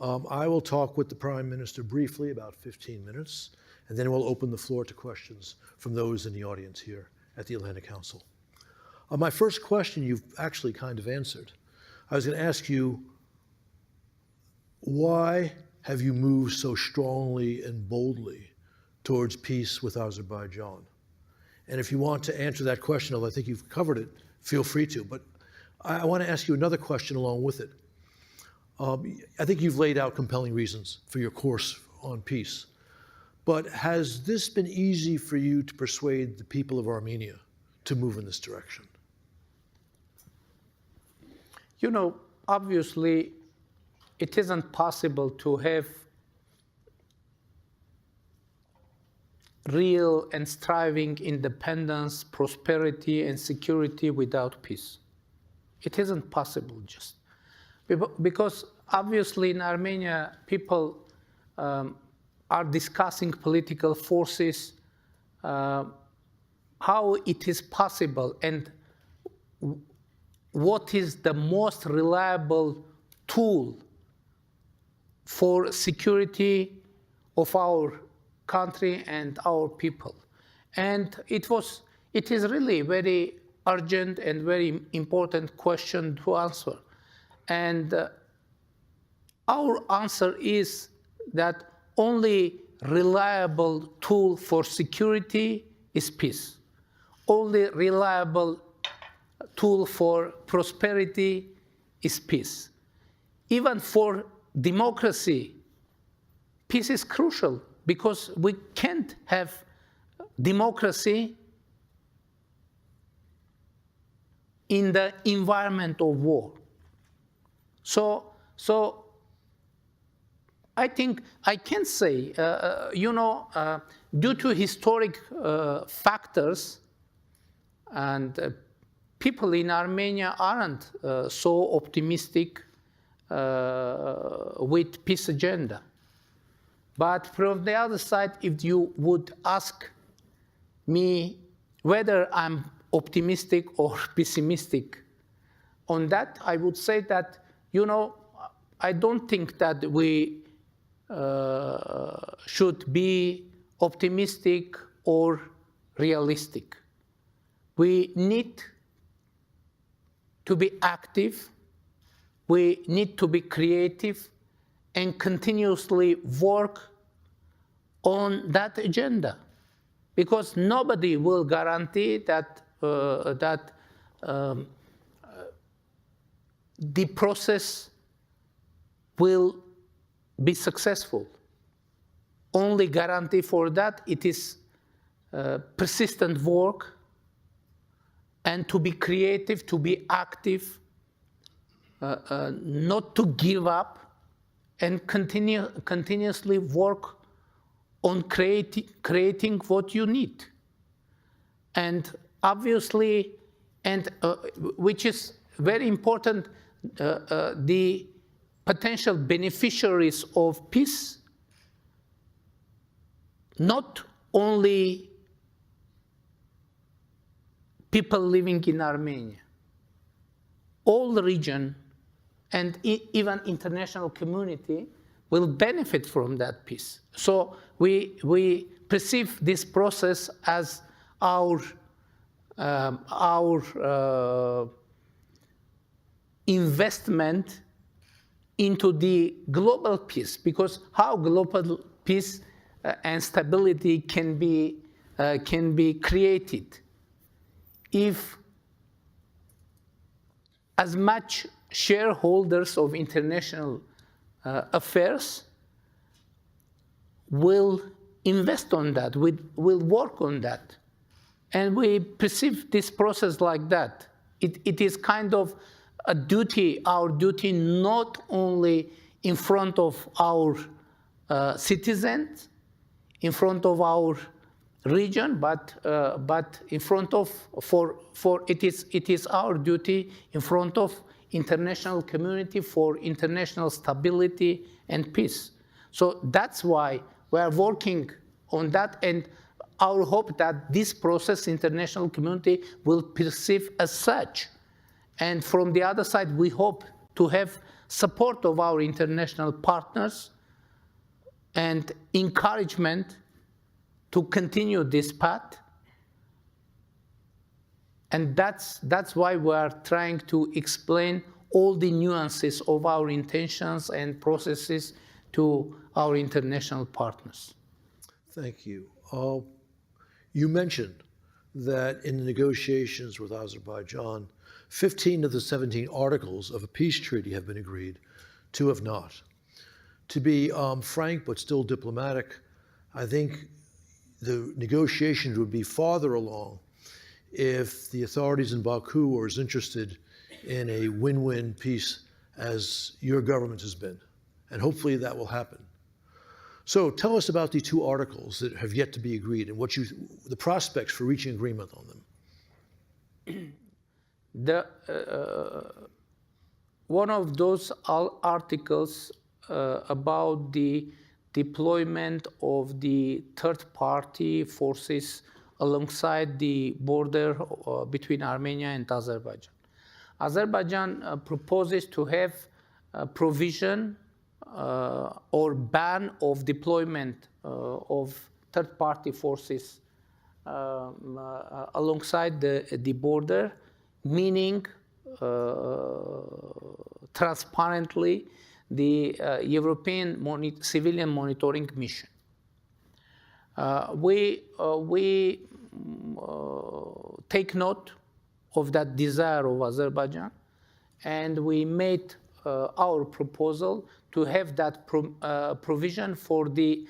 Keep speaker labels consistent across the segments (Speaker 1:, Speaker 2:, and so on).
Speaker 1: I will talk with the Prime Minister briefly, about 15 minutes, and then we'll open the floor to questions from those in the audience here at the Atlantic Council. My first question you've actually kind of answered. I was going to ask you, why have you moved so strongly and boldly towards peace with Azerbaijan? And if you want to answer that question, although I think you've covered it, feel free to. But I want to ask you another question along with it. I think you've laid out compelling reasons for your course on peace. But has this been easy for you to persuade the people of Armenia to move in this direction?
Speaker 2: You know, obviously, it isn't possible to have real and striving independence, prosperity, and security without peace. It isn't possible just. Because obviously in Armenia, people are discussing political forces, how it is possible and what is the most reliable tool for security of our country and our people. And it is really a very urgent and very important question to answer. And our answer is that only reliable tool for security is peace. Only reliable tool for prosperity is peace. Even for democracy, peace is crucial because we can't have democracy in the environment of war. So I think I can say, due to historic factors, and people in Armenia aren't so optimistic with peace agenda. But from the other side, if you would ask me whether I'm optimistic or pessimistic on that, I would say that, I don't think that we should be optimistic or realistic. We need to be active, we need to be creative, and continuously work on that agenda. Because nobody will guarantee that the process will be successful. Only guarantee for that it is persistent work and to be creative, to be active, not to give up, and continuously work on creating what you need. And obviously, which is very important, the potential beneficiaries of peace, not only people living in Armenia, all the region and even international community will benefit from that peace. So we perceive this process as our investment into the global peace, because how global peace and stability can be created if as much shareholders of international affairs will invest on that, will work on that. And we perceive this process like that. It is kind of a duty, our duty, not only in front of our citizens, in front of our region, but in front of, it is our duty in front of international community for international stability and peace. So that's why we are working on that, and our hope that this process, international community will perceive as such. And from the other side, we hope to have support of our international partners and encouragement to continue this path. And that's why we are trying to explain all the nuances of our intentions and processes to our international partners.
Speaker 1: Thank you. You mentioned that in the negotiations with Azerbaijan, 15 of the 17 articles of a peace treaty have been agreed, 2 have not. To be frank but still diplomatic, I think the negotiations would be farther along if the authorities in Baku were as interested in a win-win peace as your government has been. And hopefully that will happen. So tell us about the 2 articles that have yet to be agreed and the prospects for reaching agreement on them.
Speaker 2: One of those articles about the deployment of the third-party forces alongside the border between Armenia and Azerbaijan. Azerbaijan proposes to have a provision or ban of deployment of third-party forces alongside the border, meaning transparently the European civilian monitoring mission. We take note of that desire of Azerbaijan, and we made our proposal to have that provision for the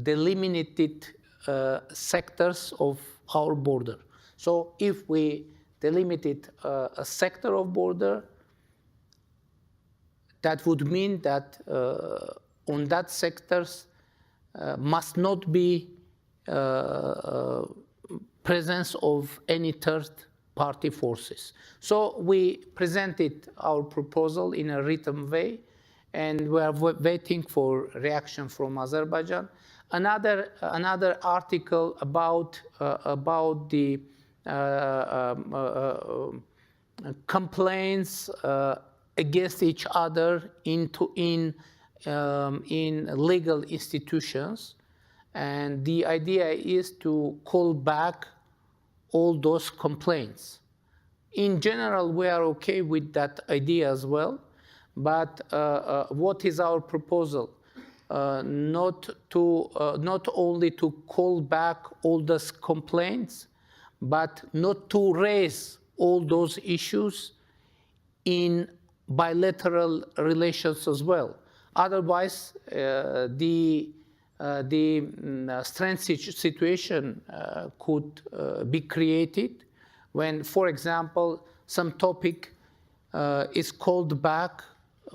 Speaker 2: delimited sectors of our border. So if we delimited a sector of border, that would mean that on that sectors must not be presence of any third-party forces. So we presented our proposal in a written way, and we are waiting for reaction from Azerbaijan. Another article about the complaints against each other in legal institutions, and the idea is to call back all those complaints. In general, we are okay with that idea as well, but what is our proposal? Not only to call back all those complaints, but not to raise all those issues in bilateral relations as well. Otherwise, the strange situation could be created when, for example, some topic is called back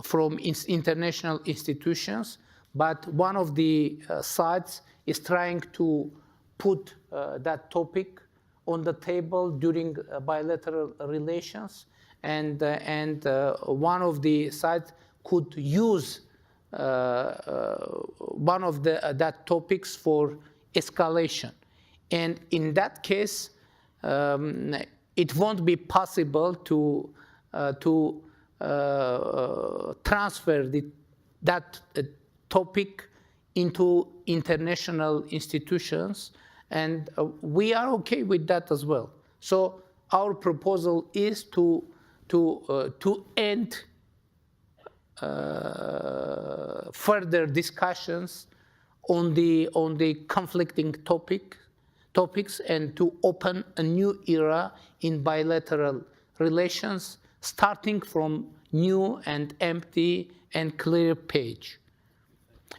Speaker 2: from international institutions, but one of the sides is trying to put that topic on the table during bilateral relations, and one of the sides could use one of that topics for escalation. And in that case, it won't be possible to transfer that topic into international institutions, and we are okay with that as well. So our proposal is to end further discussions on the conflicting topics and to open a new era in bilateral relations, starting from new and empty and clear page.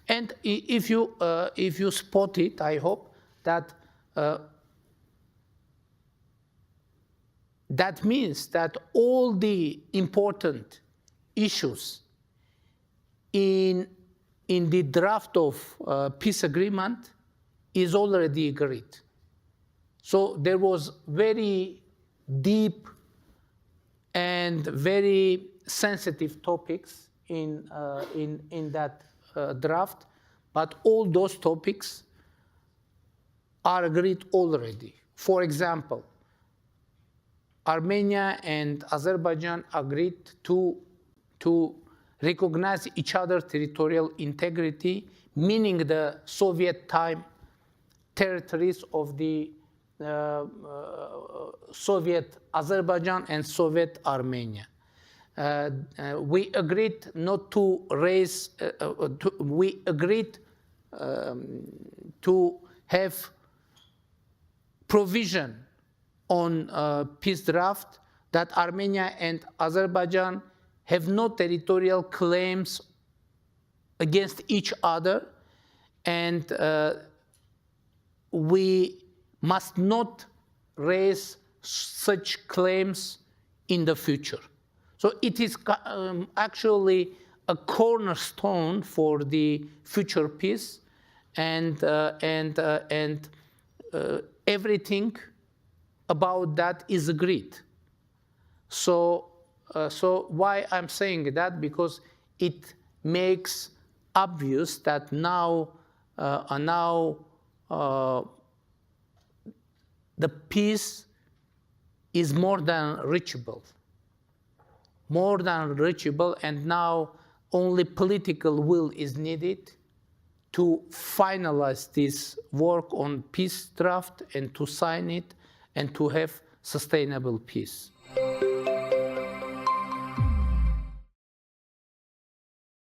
Speaker 2: And if you spot it, I hope that that means that all the important issues in the draft of peace agreement is already agreed. So there was very deep and very sensitive topics in that draft, but all those topics are agreed already. For example, Armenia and Azerbaijan agreed to recognize each other's territorial integrity, meaning the Soviet time territories of the Soviet Azerbaijan and Soviet Armenia. We agreed not to raise, we agreed to have provision on peace draft that Armenia and Azerbaijan have no territorial claims against each other, and we must not raise such claims in the future. So it is actually a cornerstone for the future peace, and everything about that is agreed. So why I'm saying that? Because it makes obvious that now the peace is more than reachable, and now only political will is needed to finalize this work on peace draft and to sign it and to have sustainable peace.